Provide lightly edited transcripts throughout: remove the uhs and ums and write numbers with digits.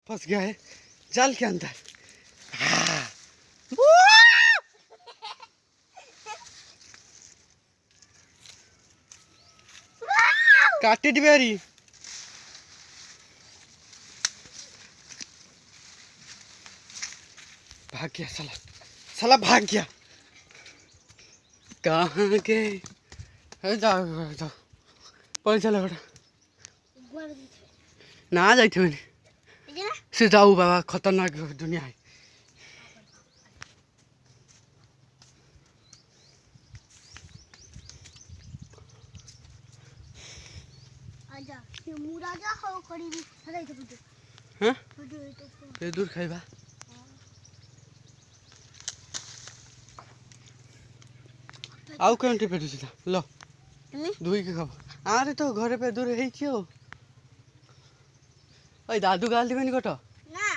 फंस गया है जाल के अंदर। काटे डिबेरी भाग गया साला, साला भाग गया। कहाँ गए? जाओ जाओ पड़े चला बेटा ना जाइए मैंने से जाऊ बाबा खतरनाक दुनिया है। हाँ ये दूर खाइबा आउ कौन टिपे लो दुई के खाब आरे तो घरे पे दूर है क्यों ओए दादू गाल दिबेनी कट ना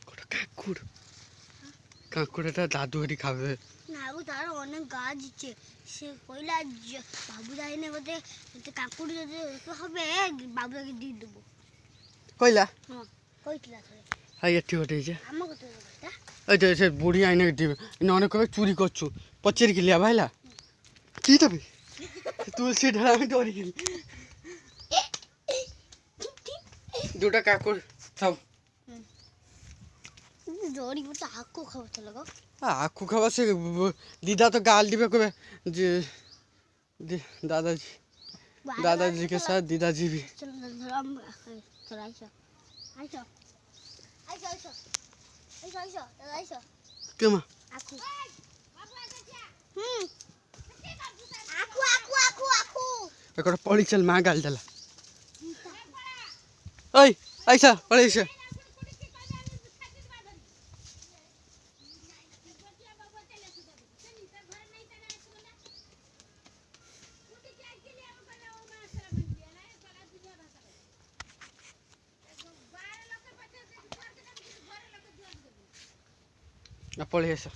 कट काकुड़ काकुड़टा दादू हरी खाबे না ও তার অনেক গাছ দিচ্ছে সে কইলা বাবু যাইনে বলতে কাকুড়ি যদি হবে বাবুকে দিয়ে দেবো কইলা হ্যাঁ কইতলা তো হাই এটি ওটে যে আমাকে তো এটা ওই যে সে বুড়ি আইনে দিবে ইনে অনেক কবে চুরি করছু পচের কি লিয়া ভাইলা কি তবে তুলসী ঢালা আমি ডরি গেলি দুটা কাকুড় খাও জড়ি বলতে আঁকো খাবো তো লাগো आखू खावा से दीदा तो गाल दिबे कबे जी दादाजी दादाजी के साथ दीदा जी भी चलो धरम चलो iso iso iso iso iso iso iso क्यों मां आखू आखू आखू आखू आखू एकड़ पड़ी चल मां गाल देला ओए ऐसा पड़ी से पड़े ऐसा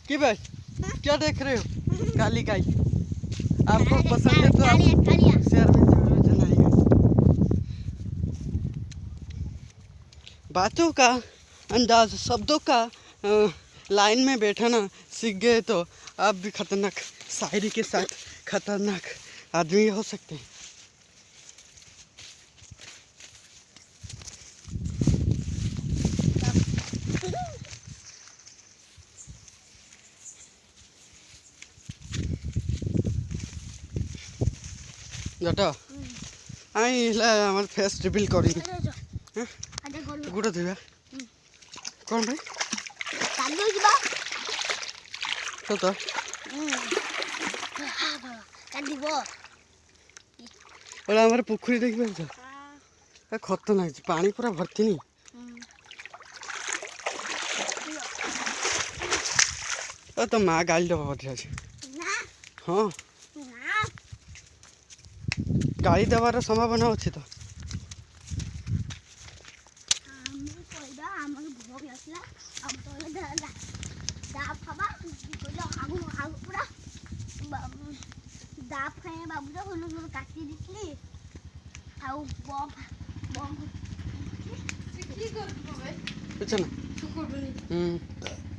की भाई क्या देख रहे हो काली गाय आपको पसंद है तो आप शेयर में जरूर जनाइए। बातों का अंदाज शब्दों का लाइन में बैठाना सीख गए तो आप भी खतरनाक शायरी के साथ खतरनाक आदमी हो सकते हैं। जटा आई हमारे फेस रिवील करी गुड़ देवा कौन भाई तो हमारे पुखरी देख पार खतरनाक पानी पूरा भर्ती नहीं तो माँ गाली दबा बोधे आज हाँ गाड़ी देवार संभावना अच्छी तो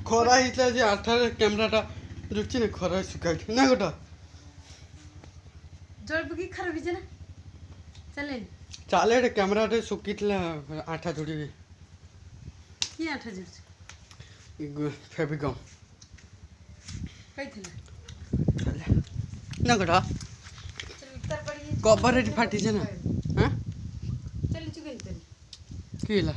खरा होता है आठार कैमराटा जुटची ना खरा सुखा ना गोटा जल बुकी खराब है ना चले चाले कैमरा सुखी आठा जोड़ी की आठा जोड़ फेविगम कई थला ना गोटा कवर फाटी ना हाँ चल चुके चल किला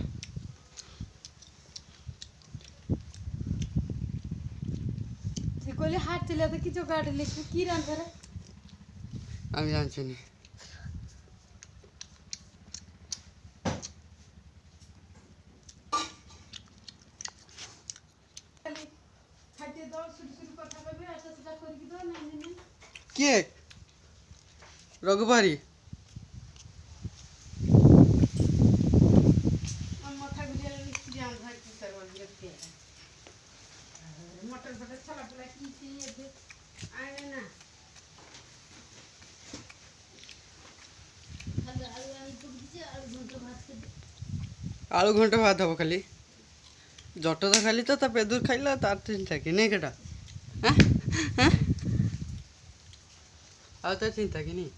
कोले हाथ चला तो कि जो गाड़ी लेके की रान करे আমি জানছি না কে রঘুবাড়ি आलू घंटे भात हम खाली जट तो खाली तो पेदूर खाइला तार चिंता कि नहीं केटा आ तो चिंता कि नहीं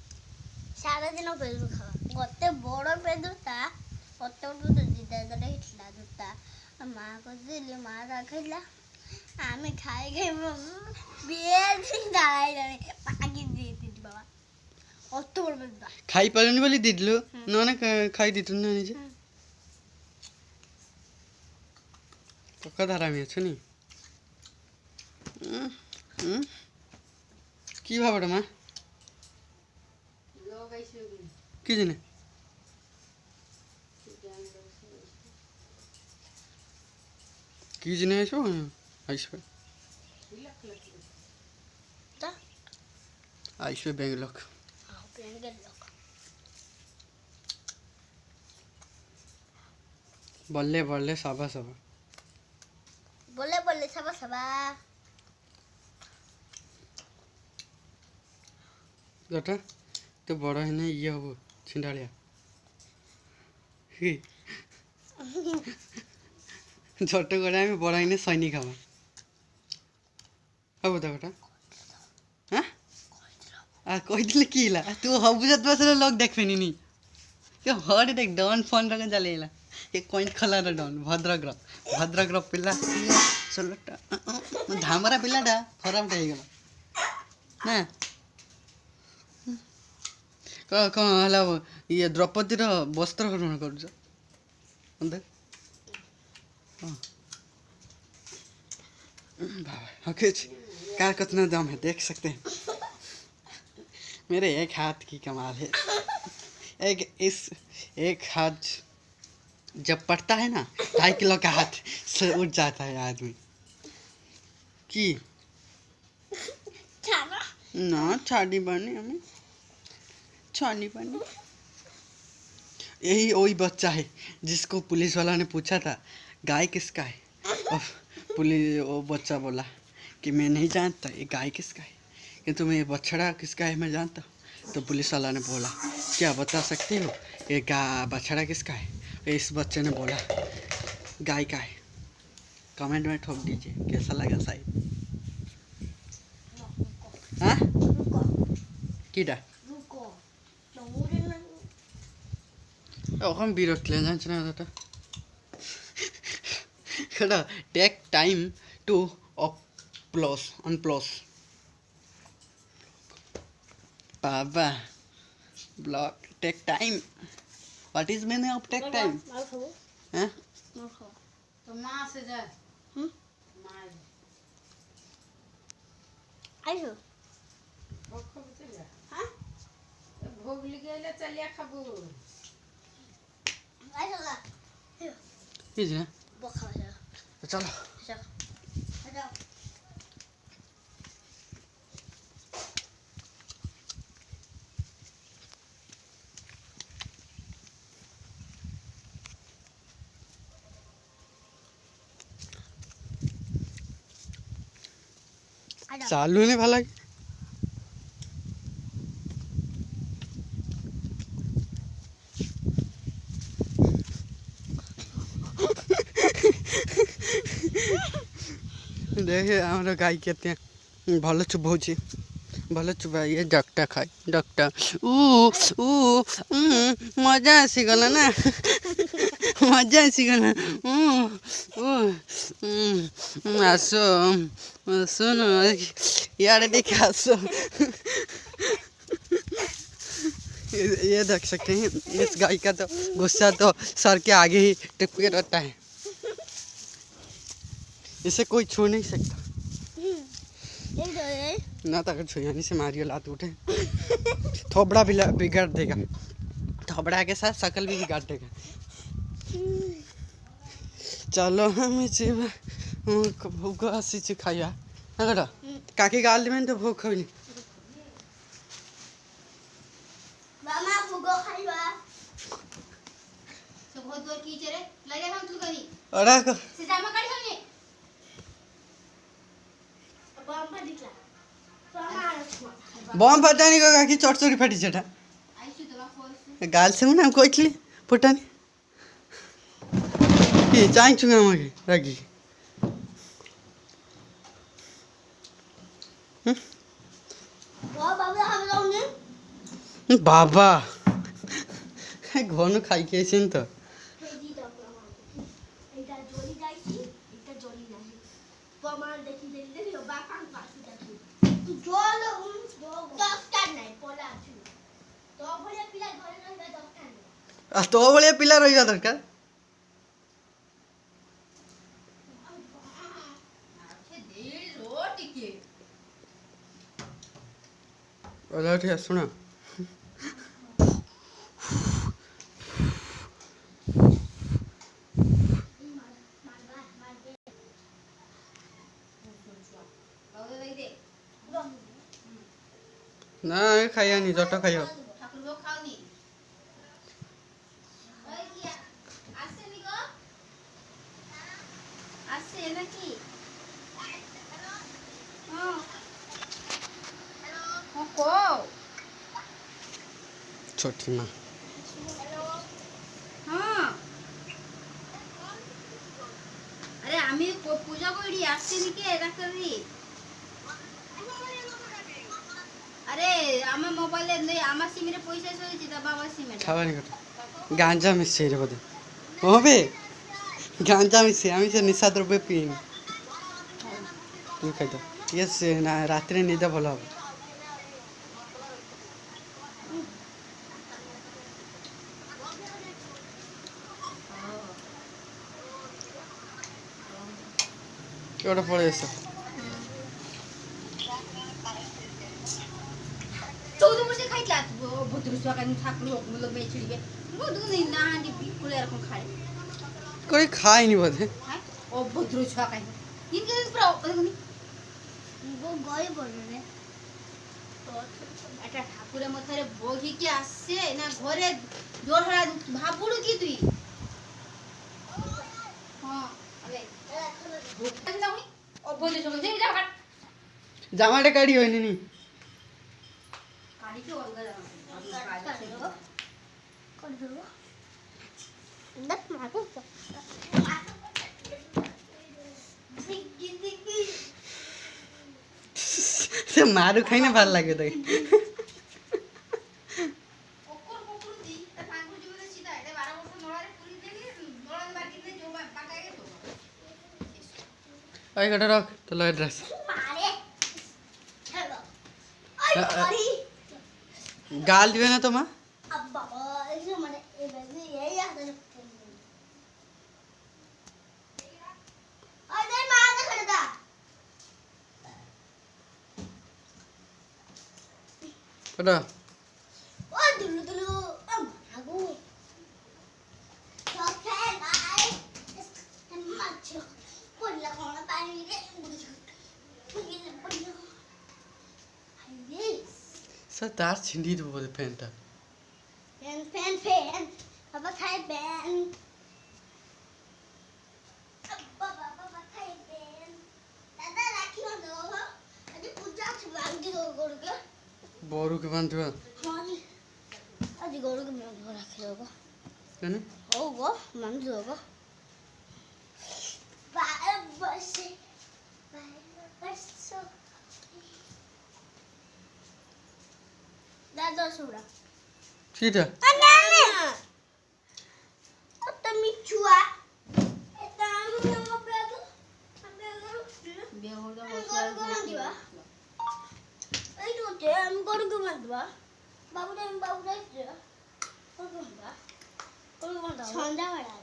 সারাদিনও পেঁদুর খাওয়া কত বড় পেঁদুরটা কত বড় দিদা ধরে হিটলা দুটা মা করছিল মা রাখাইলা আমি খাই খাই বিয়ে দাঁড়াই দাঁড়াই পাকি দিয়ে দিদি বাবা কত বড় পেঁদুরটা খাই পারেনি বলে দিদলু না খাই দিত না নিজে পক্কা ধারামি আছো নি কি ভাবটা মা কি জানে কি জানে আসবে আসবে ব্যাংলক বললে বললে সবা সবা বলে বলে সবা সবা যেটা তো বড় হয় না ইয়ে হবো ছিন্ডালিয়া ছোট করে আমি বড় হইনি সৈনিক হবো হবো তো ওটা হ্যাঁ আর কই দিলে কি লা তুই হবু যত বছর লোক দেখবে নি হরে দেখ ডন ফোন রকম চালিয়ে ये कॉइन खला डन भद्रग्रह पिला षोलटा धामरा पिलाटा खराब हो गला ना कौन हला ये द्रौपदी वस्त्र हरण कर ओके कार कितना दम है देख सकते हैं मेरे एक हाथ की कमाल है एक हाथ जब पड़ता है ना 2.5 किलो का हाथ से उठ जाता है आदमी की ना छाड़ी बनी हमें छानी बनी यही वही बच्चा है जिसको पुलिस वाला ने पूछा था गाय किसका है और पुलिस वो बच्चा बोला कि मैं नहीं जानता ये गाय किसका है कि तुम्हें ये बछड़ा किसका है मैं जानता तो पुलिस वाला ने बोला क्या बता सकते हो ये बछड़ा किसका है इस बच्चे ने बोला गाय का है कमेंट में ठोक दीजिए कैसा लगा साहिब हाँ किटा এখন বিরক্ত লাগে জানছ না দাদা এটা টেক টাইম টু অপ্লস অনপ্লস বাবা block take time What is meaning of take time? Huh? तो माँ से जा माँ आइसो भोग खाबो चलिया हाँ भोग लिगेले चलिया खाबो आइसो ला Is it? बखा चलो चलो चालू नहीं भला देखे हमारा गाय कहते भल चुभौची भल चुभा ये डक्टा खाए डक्टा ऊ मजा आसीगला ना मजा आसीगला आस सुन यार देख आस ये देख सकते हैं इस गाय का तो गुस्सा तो सर के आगे ही टिपके रहता है इसे कोई छू नहीं सकता ना तो अगर छुआने से मारियो लात उठे थोबड़ा भी बिगाड़ देगा थोबड़ा के साथ शकल भी बिगाड़ देगा चलो हम भोग आसी खाइया अगर काकी गाल में तो भोग खाई मामा भोग खाइबा तो बहुत दूर की चले लगे हम तू कहीं अरे सीधा में कड़ी हमने बम दिखला बम पता नहीं काकी चोट चोरी फटी छटा आइसु तो फोन गाल से ना कोइली फुटानी ये चाहिन्छ আমাকে রাখি बाबा घन खाइके आइछन् त तो भलिया पिला रहिबा दरकार ओला ठीक सुन ना खाइया नि जट खाइयो छोटी माँ अरे आम्ही पूजा करी আসছে নাকি এটা করি अरे আমার মোবাইলে নেই আমার সিমে পয়সা হয়েছে তা বাবা সিমে খাবানি কত গাঞ্জা মিশছে রে বদে হবে গাঞ্জা মিশছে আমি সে নিশা দ্রব্য পিইনি তুই খাই তো ইয়েস না রাত্রে নিদা ভালো হবে কেউটা পড়ে এসো চৌদ্দ বছর খাইলা ভদ্র সকালে ঠাকুর ওগুলো বেচিড়বে দুদিন না হাঁটি করে এরকম খায় করে খাইনি বদে হ্যাঁ ও ভদ্র সকালে কিন্তু পুরো দেখুনি গয়ে পড়বে রে একটা ঠাকুরের মাথায় বগি কি আসছে না ঘরে জোর হারা ভাবুড়ু কি তুই হ্যাঁ আরে ভুকটা না হই ও বলে চলে যাই যা কাট জামাটা কাড়ি হয়নি নি কাটি কি অলগা জামা করে দেবো দেখ মারবো সে মারু খাই না ভালো লাগে তাই কোকর কোকর দি তা ঠাকুর জীবনে সিধা এটা 12 বছর নড়ারে পুরি দেলি নড়ান বাকিতে জোবা পাকায় গেতো ওই কটা রাখ তো লাইট রাখ মারে চলো ওই বাড়ি গাল দিবে না তো মা আব্বা এই মানে এবারে এই আছে ওই দে মা দেখা দা কটা ও দুলু দুলু আগু চোখে নাই মাছ পড়লা কোন পানি রে বুঝি পড়লো আইয়ে স্যার তার ছিন্ডি দেবো বলে ফ্যানটা ফ্যান বাবা খাই ব্যান বাবা খাই ব্যান দাদা রাখি না দো আজ পূজা আছে বাঙ্গি গরুকে বড়কে বাঁধবা আজ গরুকে মাংস রাখি দেবো কেন ও গো মাংস দেবো বসে বসো দাদা সুরা কিটা Anane! Otta michua. Eta amu mo pego. বিয়ে হলো Goro mandiba. Ai no te am goro mandiba. Babu dai. Goro mandiba. Sonda wada.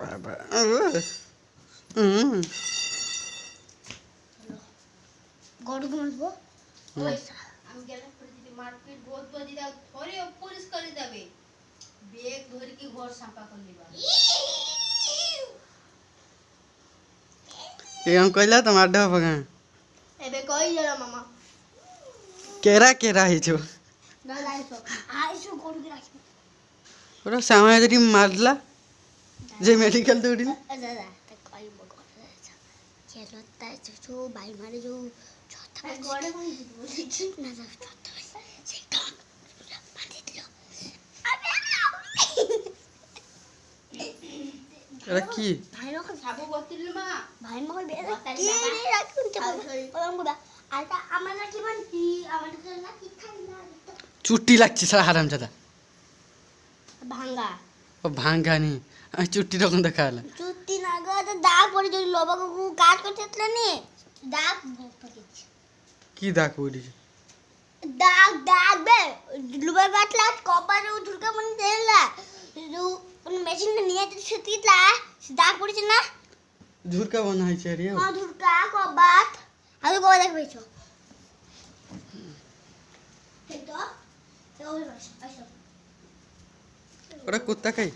বাবা Goro mandiba. আমি গেলে পরে যদি মারপিট বহুত বজি দাও ধরে পুলিশ করে যাবে বেগ ধরে কি ঘর সাফা করে নিবা ये हम कहला तो मार दो भगा Ebe koi jala mama. केरा केरा ही छो Dada iso. Aiso goro ki rakhi. ओरा सामने जरी मारला जे मेडिकल दौड़ी दादा ते कई बगो चलो ता जो भाई मारे जो चौथा गोड़े कोन बोली ना जा चौथा से काम मार दियो अबे এটা কি ভাই মা সাবু বত্রিল মা ভাই মা Buat tadi কি makan. রে রাখুন তে Ah, sorry. ওরম গুলা আটা আমার নাকি বানতি আমার তো নাকি খাই না চুট্টি লাগছে সারা হারামজাদা ভাঙ্গা ও ভাঙ্গানি আমি চুট্টি তখন দেখা হলো চুত্তি না গো তো দাগ পড়ে যদি লোবা কাকু কাজ করতে নি দাগ পড়েছে কি দাগ পড়েছে দাগ দাগ বে লোবা কাটলা কপারে উঠুরকা মনে দেলা মেশিনটা নিয়ে যেতে সেটিলা দাগ পড়েছে না ঝুরকা বানা হয়েছে রে হ্যাঁ ধুরকা কবাত আগে কবে দেখবেছো এই তো ওই বাস আসো ওরা কোথা খাই